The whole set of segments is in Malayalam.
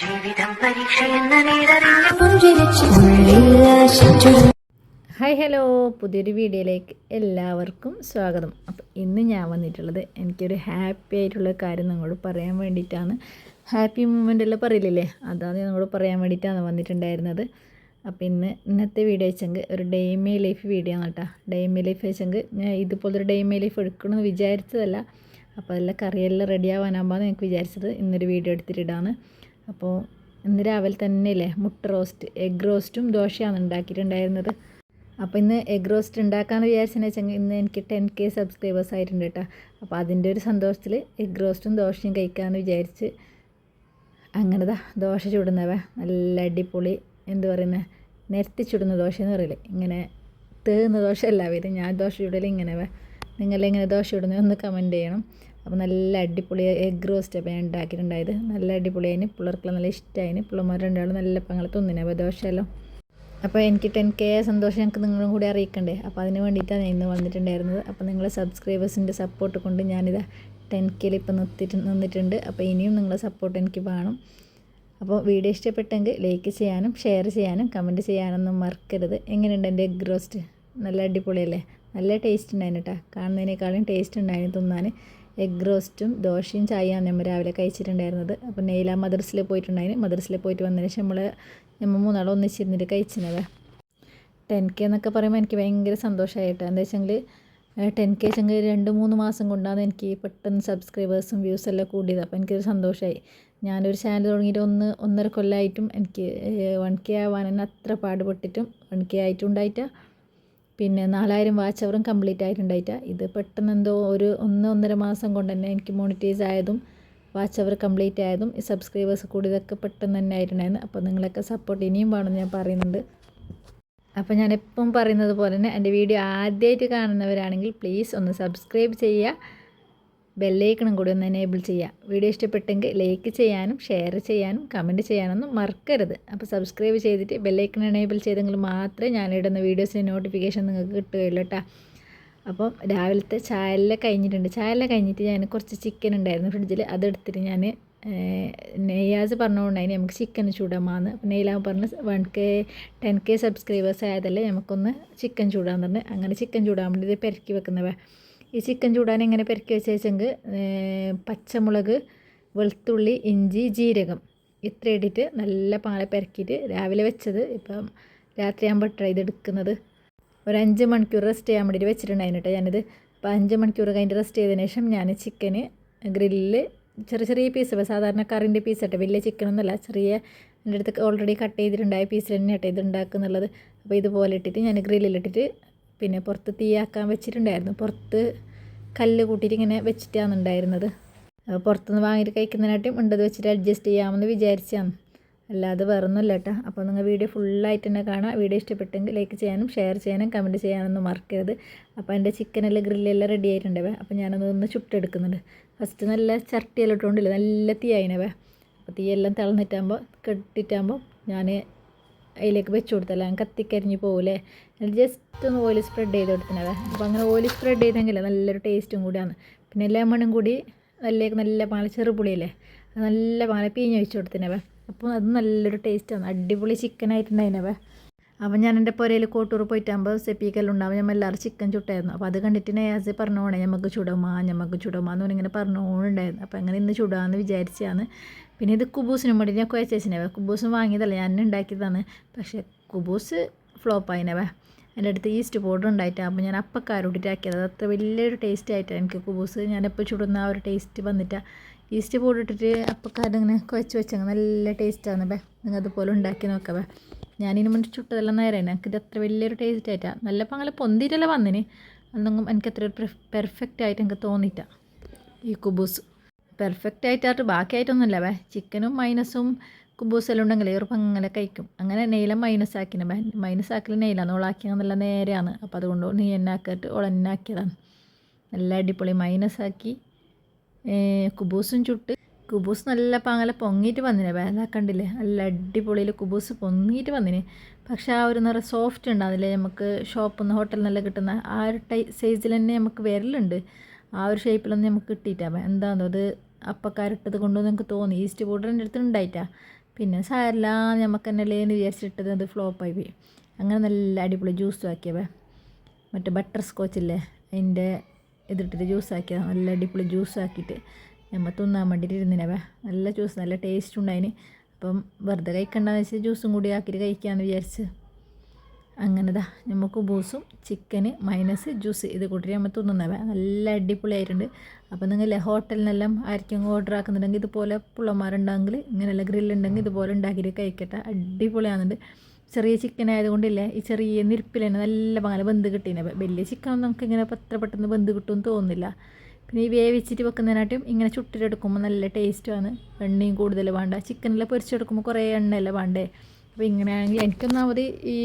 ജീവിതം പരീക്ഷയെന്ന നേരറിഞ്ഞ ഹായ് ഹലോ, പുതിയൊരു വീഡിയോയിലേക്ക് എല്ലാവർക്കും സ്വാഗതം. അപ്പോൾ ഇന്ന് ഞാൻ വന്നിട്ടുള്ളത് എനിക്കൊരു ഹാപ്പി ആയിട്ടുള്ള കാര്യം നിങ്ങളോട് പറയാൻ വേണ്ടിയിട്ടാണ്. ഹാപ്പി മൂമെൻ്റ് എല്ലാം പറയില്ലേ, അതാണ് നിങ്ങളോട് പറയാൻ വേണ്ടിയിട്ടാണ് വന്നിട്ടുണ്ടായിരുന്നത്. അപ്പോൾ ഇന്നത്തെ വീഡിയോ വെച്ചെങ്കിൽ ഒരു ഡേ മൈ ലൈഫ് വീഡിയോ ആണ് കേട്ടോ. ഡേ മൈ ലൈഫ് വെച്ചെങ്കിൽ ഞാൻ ഇതുപോലത്തെ ഒരു ഡേ മൈ ലൈഫ് എടുക്കണമെന്ന് വിചാരിച്ചതല്ല. അപ്പോൾ അതെല്ലാം കറിയെല്ലാം റെഡി ആവാനാകുമ്പോൾ എനിക്ക് വിചാരിച്ചത് ഇന്നൊരു വീഡിയോ എടുത്തിട്ടാണ്. അപ്പോൾ ഇന്ന് രാവിലെ തന്നെയല്ലേ മുട്ട റോസ്റ്റ്, എഗ് റോസ്റ്റും ദോശയാണ് ഉണ്ടാക്കിയിട്ടുണ്ടായിരുന്നത്. അപ്പോൾ ഇന്ന് എഗ് റോസ്റ്റ് ഉണ്ടാക്കാമെന്ന് വിചാരിച്ചെന്ന് വെച്ചെങ്കിൽ ഇന്ന് എനിക്ക് 10K സബ്സ്ക്രൈബേഴ്സ് ആയിട്ടുണ്ട് കേട്ടോ. അപ്പോൾ അതിൻ്റെ ഒരു സന്തോഷത്തിൽ എഗ് റോസ്റ്റും ദോശയും കഴിക്കാമെന്ന് വിചാരിച്ച് അങ്ങനെ ദോശ ചുടുന്നവ നല്ല അടിപൊളി എന്ത് പറയുന്നത് നിരത്തി ചുടുന്ന ദോശ എന്ന് പറയില്ലേ, ഇങ്ങനെ തേന്ന ദോശ അല്ല വരും. ഞാൻ ദോശ ചുടൽ ഇങ്ങനെ നിങ്ങളെങ്ങനെ ദോശ ചുടുന്നത് ഒന്ന് കമൻറ്റ് ചെയ്യണം. അപ്പോൾ നല്ല അടിപൊളി എഗ് റോസ്റ്റ് അപ്പോൾ ഞാൻ ഉണ്ടാക്കിയിട്ടുണ്ടായത്. നല്ല അടിപൊളിയായിന്, പിള്ളേർക്കെല്ലാം നല്ല ഇഷ്ടമായിന്. പിള്ളേർ രണ്ടാളും നല്ല പങ്ങൾ തിന്നിനവ ദോശയെല്ലാം. അപ്പോൾ എനിക്ക് 10K സന്തോഷം ഞങ്ങൾക്ക് നിങ്ങളും കൂടി അറിയിക്കണ്ടേ. അപ്പോൾ അതിന് വേണ്ടിയിട്ടാണ് ഞാൻ ഇന്ന് വന്നിട്ടുണ്ടായിരുന്നത്. അപ്പോൾ നിങ്ങളെ സബ്സ്ക്രൈബേഴ്സിൻ്റെ സപ്പോർട്ട് കൊണ്ട് ഞാനിത് 10Kയിൽ ഇപ്പോൾ നിന്നിട്ടുണ്ട്. അപ്പോൾ ഇനിയും നിങ്ങളെ സപ്പോർട്ട് എനിക്ക് വേണം. അപ്പോൾ വീഡിയോ ഇഷ്ടപ്പെട്ടെങ്കിൽ ലൈക്ക് ചെയ്യാനും ഷെയർ ചെയ്യാനും കമൻറ്റ് ചെയ്യാനൊന്നും മറക്കരുത്. എങ്ങനെയുണ്ട് എൻ്റെ എഗ് റോസ്റ്റ്? നല്ല അടിപൊളിയല്ലേ, നല്ല ടേസ്റ്റ് ഉണ്ടായിരുന്നു കേട്ടോ. കാണുന്നതിനേക്കാളും ടേസ്റ്റ് ഉണ്ടായിരുന്നു തിന്നാൻ. എഗ് റോസ്റ്റും ദോശയും ചായയാണ് നമ്മൾ രാവിലെ കഴിച്ചിട്ടുണ്ടായിരുന്നത്. അപ്പോൾ നെയ്ല മദ്രസിൽ പോയിട്ടുണ്ടായിരുന്നു. മദ്രസിൽ പോയിട്ട് വന്നതിന് ശേഷം നമ്മൾ മൂന്നാളും ഒന്നിച്ചിരുന്നിട്ട് കഴിച്ചിരുന്നത്. 10K എന്നൊക്കെ പറയുമ്പോൾ എനിക്ക് ഭയങ്കര സന്തോഷമായിട്ടോ. എന്താ വെച്ചെങ്കിൽ 10K വെച്ചെങ്കിൽ 2-3 മാസം കൊണ്ടാണ് എനിക്ക് പെട്ടെന്ന് സബ്സ്ക്രൈബേഴ്സും വ്യൂസെല്ലാം കൂടിയത്. അപ്പോൾ എനിക്കൊരു സന്തോഷമായി. ഞാനൊരു ചാനൽ തുടങ്ങിയിട്ട് 1.5 കൊല്ലമായിട്ടും എനിക്ക് 1K ആവാൻ തന്നെ അത്ര പാടുപെട്ടിട്ടും 1K ആയിട്ടും ഉണ്ടായിട്ടാ. പിന്നെ 4000 വാച്ച് അവറും കംപ്ലീറ്റ് ആയിട്ടുണ്ടായിട്ടാ. ഇത് പെട്ടെന്ന് എന്തോ ഒരു 1-1.5 മാസം കൊണ്ട് തന്നെ എനിക്ക് മോണിറ്റൈസ് ആയതും വാച്ച് അവർ കംപ്ലീറ്റ് ആയതും ഈ സബ്സ്ക്രൈബേഴ്സ് കൂടിയതൊക്കെ പെട്ടെന്ന് തന്നെ ആയിട്ടുണ്ടായിരുന്നു. അപ്പോൾ നിങ്ങളൊക്കെ സപ്പോർട്ട് ഇനിയും വേണമെന്ന് ഞാൻ പറയുന്നുണ്ട്. അപ്പോൾ ഞാൻ എപ്പം പറയുന്നത് പോലെ തന്നെ എൻ്റെ വീഡിയോ ആദ്യമായിട്ട് കാണുന്നവരാണെങ്കിൽ പ്ലീസ് ഒന്ന് സബ്സ്ക്രൈബ് ചെയ്യുക, ബെല്ലൈക്കണും കൂടി ഒന്ന് എനേബിൾ ചെയ്യുക. വീഡിയോ ഇഷ്ടപ്പെട്ടെങ്കിൽ ലൈക്ക് ചെയ്യാനും ഷെയർ ചെയ്യാനും കമൻറ്റ് ചെയ്യാനൊന്നും മറക്കരുത്. അപ്പോൾ സബ്സ്ക്രൈബ് ചെയ്തിട്ട് ബെല്ലൈക്കൺ എനേബിൾ ചെയ്തെങ്കിൽ മാത്രമേ ഞാനിടുന്ന വീഡിയോസിൻ്റെ നോട്ടിഫിക്കേഷൻ നിങ്ങൾക്ക് കിട്ടുകയുള്ളൂ കേട്ടോ. അപ്പം രാവിലത്തെ ചായയെല്ലാം കഴിഞ്ഞിട്ടുണ്ട്. ചായയെല്ലാം കഴിഞ്ഞിട്ട് ഞാൻ കുറച്ച് ചിക്കൻ ഉണ്ടായിരുന്നു ഫ്രിഡ്ജിൽ, അതെടുത്തിട്ട് ഞാൻ നെയ്യാസ് പറഞ്ഞുകൊണ്ടായിരുന്നു നമുക്ക് ചിക്കൻ ചൂടാമാന്ന്. അപ്പോൾ നെയ്ലാവ് പറഞ്ഞ് 10K സബ്സ്ക്രൈബേഴ്സ് ആയതല്ലേ നമുക്കൊന്ന് ചിക്കൻ ചൂടാൻ തന്നെ. അങ്ങനെ ചിക്കൻ ചൂടാൻ വേണ്ടി ഇത് പെരക്കി വെക്കുന്നവ. ഈ ചിക്കൻ ചൂടാൻ എങ്ങനെ പെരക്കി വെച്ചെങ്കിൽ പച്ചമുളക്, വെളുത്തുള്ളി, ഇഞ്ചി, ജീരകം ഇത്ര ഇട്ടിട്ട് നല്ല പാലെ പെരക്കിയിട്ട് രാവിലെ വെച്ചത് ഇപ്പം രാത്രിയാകുമ്പോൾ ഇതെടുക്കുന്നത് ഒരു 5 മണിക്കൂർ റെസ്റ്റ് ചെയ്യാൻ വേണ്ടിയിട്ട് വെച്ചിട്ടുണ്ടായിരുന്നു കേട്ടോ ഞാനിത്. അപ്പോൾ 5 മണിക്കൂർ കഴിഞ്ഞിട്ട് റെസ്റ്റ് ചെയ്തതിന് ശേഷം ഞാൻ ചിക്കന് ഗ്രില്ലിൽ ചെറിയ പീസ്, സാധാരണ കറിൻ്റെ പീസ് കേട്ടോ, വലിയ ചിക്കനൊന്നുമല്ല, ചെറിയ എൻ്റെ അടുത്ത് ഓൾറെഡി കട്ട് ചെയ്തിട്ടുണ്ടായ പീസിൽ തന്നെ കേട്ടോ ഇത് ഉണ്ടാക്കുന്നുള്ളത്. അപ്പോൾ ഇതുപോലെ ഇട്ടിട്ട് ഞാൻ ഗ്രില്ലിലിട്ടിട്ട് പിന്നെ പുറത്ത് തീയാക്കാൻ വെച്ചിട്ടുണ്ടായിരുന്നു. പുറത്ത് കല്ല് കൂട്ടിയിട്ട് ഇങ്ങനെ വെച്ചിട്ടാണ് ഉണ്ടായിരുന്നത്. അപ്പോൾ പുറത്തുനിന്ന് വാങ്ങിയിട്ട് കഴിക്കുന്നതിനായിട്ടും ഉണ്ടത് വെച്ചിട്ട് അഡ്ജസ്റ്റ് ചെയ്യാമെന്ന് വിചാരിച്ചാണ്, അല്ലാതെ വേറൊന്നുമില്ല കേട്ടോ. അപ്പോൾ നിങ്ങൾ വീഡിയോ ഫുള്ളായിട്ട് തന്നെ കാണാം. വീഡിയോ ഇഷ്ടപ്പെട്ടെങ്കിൽ ലൈക്ക് ചെയ്യാനും ഷെയർ ചെയ്യാനും കമൻറ്റ് ചെയ്യാനൊന്നും മറക്കരുത്. അപ്പോൾ എൻ്റെ ചിക്കനെല്ലാം ഗ്രില്ലെല്ലാം റെഡി ആയിട്ടുണ്ടാവേ. അപ്പോൾ ഞാനതൊന്ന് ചുട്ടെടുക്കുന്നുണ്ട്. ഫസ്റ്റ് നല്ല ചട്ടിയെല്ലാം ഇട്ടുകൊണ്ടില്ല, നല്ല തീയായിനവേ. അപ്പോൾ തീയെല്ലാം തിളന്നിട്ടാകുമ്പോൾ കെട്ടിട്ടാകുമ്പോൾ ഞാൻ അതിലേക്ക് വെച്ച് കൊടുത്തല്ല, കത്തിക്കരിഞ്ഞ് പോകില്ലേ, ജസ്റ്റ് ഒന്ന് ഓയിൽ സ്പ്രെഡ് ചെയ്ത് കൊടുത്തിനവേ. അപ്പോൾ അങ്ങനെ ഓയിൽ സ്പ്രെഡ് ചെയ്തെങ്കിൽ നല്ലൊരു ടേസ്റ്റും കൂടിയാണ്. പിന്നെ ലെമണും കൂടി നല്ല പാല ചെറുപുളിയല്ലേ, നല്ല പാല പീഞ്ഞ് വെച്ച് കൊടുത്തിനവേ. അപ്പോൾ അത് നല്ലൊരു ടേസ്റ്റാണ്, അടിപൊളി ചിക്കനായിട്ടുണ്ടായിനവേ. അപ്പോൾ ഞാൻ എൻ്റെ പുരയിൽ കോട്ടൂർ പോയിട്ടാകുമ്പോൾ സെപ്പിക്കെല്ലാം ഉണ്ടാകുമ്പോൾ നമ്മൾ എല്ലാവരും ചിക്കൻ ചുട്ടായിരുന്നു. അപ്പോൾ അത് കണ്ടിട്ട് നെയ്യാസ് പറഞ്ഞോണേ നമുക്ക് ചുടാമെന്ന് പറഞ്ഞിങ്ങനെ പറഞ്ഞോണ്ടായിരുന്നു. അപ്പോൾ അങ്ങനെ ഇന്ന് ചുടാമെന്ന് വിചാരിച്ചാണ്. പിന്നെ ഇത് കുബൂസിനും വേണ്ടി ഞാൻ കുഴച്ചേച്ചിനവേ. കുബൂസും വാങ്ങിയതല്ല, ഞാൻ ഉണ്ടാക്കിയതാണ്. പക്ഷേ കുബൂസ് ഫ്ലോപ്പായിനവേ. എൻ്റെ അടുത്ത് ഈസ്റ്റ് പൗഡർ ഉണ്ടായിട്ടാണ്. അപ്പോൾ ഞാൻ അപ്പക്കാരോട്ടിട്ടാക്കിയത്. അത് അത്ര വലിയൊരു ടേസ്റ്റ് ആയിട്ടാണ് എനിക്ക് കുബൂസ്. ഞാനെപ്പോൾ ചുടുന്ന ആ ഒരു ടേസ്റ്റ് വന്നിട്ടാണ്. ഈസ്റ്റ് പൗഡർ ഇട്ടിട്ട് അപ്പക്കാരിങ്ങനെ കുഴച്ച് വെച്ചങ്ങ് നല്ല ടേസ്റ്റാണ് ബേ. നിങ്ങൾ അതുപോലെ ഉണ്ടാക്കി നോക്കാം ബേ. ഞാനിന് മുന്നേ ചുട്ടതെല്ലാം നേരെ എനിക്കിത് അത്ര വലിയൊരു ടേസ്റ്റ് ആയിട്ടാണ്. നല്ല പങ്ങനെ പൊന്തിയിട്ടല്ല വന്നിന്, അതൊന്നും എനിക്ക് അത്ര ഒരു പെർഫെക്റ്റ് ആയിട്ട് എനിക്ക് തോന്നിയിട്ടാണ് ഈ കുബൂസ്. പെർഫെക്റ്റ് ആയിട്ടായിട്ട് ബാക്കിയായിട്ടൊന്നുമില്ല ബേ. ചിക്കനും മൈനസും കുബൂസെല്ലാം ഉണ്ടെങ്കിൽ ഇവർക്ക് അങ്ങനെ കഴിക്കും. അങ്ങനെ നെയ്ല മൈനസ് ആക്കിനെ ബേ. മൈനസ് ആക്കൽ നെയ്ലാണ്, ഓളാക്കിയാൽ നല്ല നേരെയാണ്. അപ്പോൾ അതുകൊണ്ട് നീ എന്നെ ആക്കിയിട്ട് ഓളെന്നെ ആക്കിയതാണ്. നല്ല അടിപൊളി മൈനസ് ആക്കി കുബൂസും ചുട്ട്. കുബൂസ് നല്ല പാങ്ങല പൊങ്ങിയിട്ട് വന്നിനെ വേല കണ്ടില്ലേ, നല്ല അടിപൊളിയിൽ കുബൂസ് പൊങ്ങിയിട്ട് വന്നിന്. പക്ഷേ ആ ഒരു നിറ സോഫ്റ്റ് ഉണ്ടാകുന്നില്ലേ, നമുക്ക് ഷോപ്പിൽ നിന്ന് ഹോട്ടലിൽ നിന്നെല്ലാം കിട്ടുന്ന ആ ഒരു സൈസിൽ തന്നെ നമുക്ക് വരലുണ്ട്. ആ ഒരു ഷേപ്പിലൊന്നും നമുക്ക് കിട്ടിയിട്ടാ. എന്താണെന്നോ അത് അപ്പക്കാരിട്ടത് കൊണ്ടൊന്നും എനിക്ക് തോന്നി. ഈസ്റ്റ് പൗഡർ എൻ്റെ അടുത്ത് ഉണ്ടായിട്ടാ. പിന്നെ സാരല്ല നമുക്ക് തന്നെയല്ലേ എന്ന് വിചാരിച്ചിട്ടത് അത് ഫ്ലോപ്പായി പോയി. അങ്ങനെ നല്ല അടിപൊളി ജ്യൂസും ആക്കിയവേ. മറ്റേ ബട്ടർ സ്കോച്ചില്ലേ അതിൻ്റെ ഇതിട്ടിട്ട് ജ്യൂസാക്കിയത്, നല്ല അടിപൊളി ജ്യൂസാക്കിയിട്ട് നമ്മൾ തിന്നാൻ വേണ്ടിയിട്ട് ഇരുന്നിനവേ. നല്ല ജ്യൂസ്, നല്ല ടേസ്റ്റ് ഉണ്ടായിന്. അപ്പം വെറുതെ കഴിക്കണ്ടെന്ന് വെച്ചാൽ ജ്യൂസും കൂടി ആക്കിയിട്ട് കഴിക്കാമെന്ന് വിചാരിച്ച് അങ്ങനെതാ നമ്മൾ കുബൂസും ചിക്കന് മൈനസ് ജ്യൂസ് ഇത് കൂട്ടിയിട്ട് നമ്മൾ തിന്നുന്നവേ. നല്ല അടിപൊളിയായിട്ടുണ്ട്. അപ്പോൾ നിങ്ങളില്ലേ ഹോട്ടലിൽ നിന്നെല്ലാം ആർക്കും ഓർഡർ ആക്കുന്നുണ്ടെങ്കിൽ ഇതുപോലെ പുള്ളന്മാരുണ്ടെങ്കിൽ ഇങ്ങനെയുള്ള ഗ്രില്ലുണ്ടെങ്കിൽ ഇതുപോലെ ഉണ്ടാക്കിയിട്ട് കഴിക്കട്ടെ. അടിപൊളിയാകുന്നുണ്ട്. ചെറിയ ചിക്കൻ ആയതുകൊണ്ടില്ലേ ഈ ചെറിയ നിരപ്പിൽ തന്നെ നല്ല പാല് ബന്ധ് കിട്ടീനവ. വലിയ ചിക്കൻ നമുക്ക് ഇങ്ങനെ എത്ര പെട്ടെന്ന് ബന്ധ് കിട്ടുമെന്ന് തോന്നുന്നില്ല. പിന്നെ ഈ വേവിച്ചിട്ട് വെക്കുന്നതിനായിട്ടും ഇങ്ങനെ ചുട്ടിട്ടെടുക്കുമ്പോൾ നല്ല ടേസ്റ്റുമാണ്. എണ്ണയും കൂടുതൽ വേണ്ട. ചിക്കനെല്ലാം പൊരിച്ചെടുക്കുമ്പോൾ കുറേ എണ്ണയെല്ലാം വേണ്ടേ. അപ്പോൾ ഇങ്ങനെയാണെങ്കിൽ എനിക്കൊന്നാമത് ഈ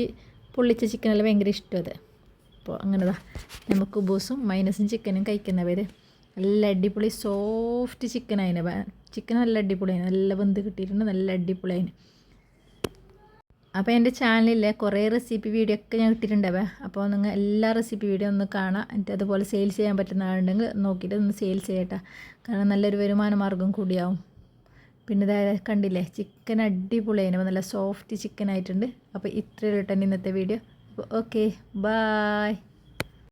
പൊള്ളിച്ച ചിക്കനെല്ലാം ഭയങ്കര ഇഷ്ടമാണ്. അപ്പോൾ അങ്ങനെതാ നമുക്ക് കുബൂസും മൈനസും ചിക്കനും കഴിക്കുന്നവർ നല്ല അടിപൊളി സോഫ്റ്റ് ചിക്കനായിന്. ചിക്കൻ നല്ല അടിപൊളിയായിന്, നല്ല ബന്ധ് കിട്ടിയിട്ടുണ്ട്, നല്ല അടിപൊളിയായിന്. അപ്പോൾ എൻ്റെ ചാനലിലെ കുറേ റെസിപ്പി വീഡിയോ ഒക്കെ ഞാൻ ഇട്ടിട്ടുണ്ടാവേ. അപ്പോൾ നിങ്ങൾ എല്ലാ റെസിപ്പി വീഡിയോ ഒന്ന് കാണാം. എന്നിട്ട് അതുപോലെ സെയിൽസ് ചെയ്യാൻ പറ്റുന്ന ആളുണ്ടെങ്കിൽ നോക്കിയിട്ട് ഒന്ന് സെയിൽസ് ചെയ്യട്ടെ. കാരണം നല്ലൊരു വരുമാന മാർഗ്ഗം കൂടിയാവും. പിന്നെ ഇതായത് കണ്ടില്ലേ ചിക്കൻ അടിപൊളിയായിരുന്നു, നല്ല സോഫ്റ്റ് ചിക്കൻ ആയിട്ടുണ്ട്. അപ്പോൾ ഇത്രയും ഇട്ടു ഇന്നത്തെ വീഡിയോ. അപ്പോൾ ഓക്കെ, ബായ്.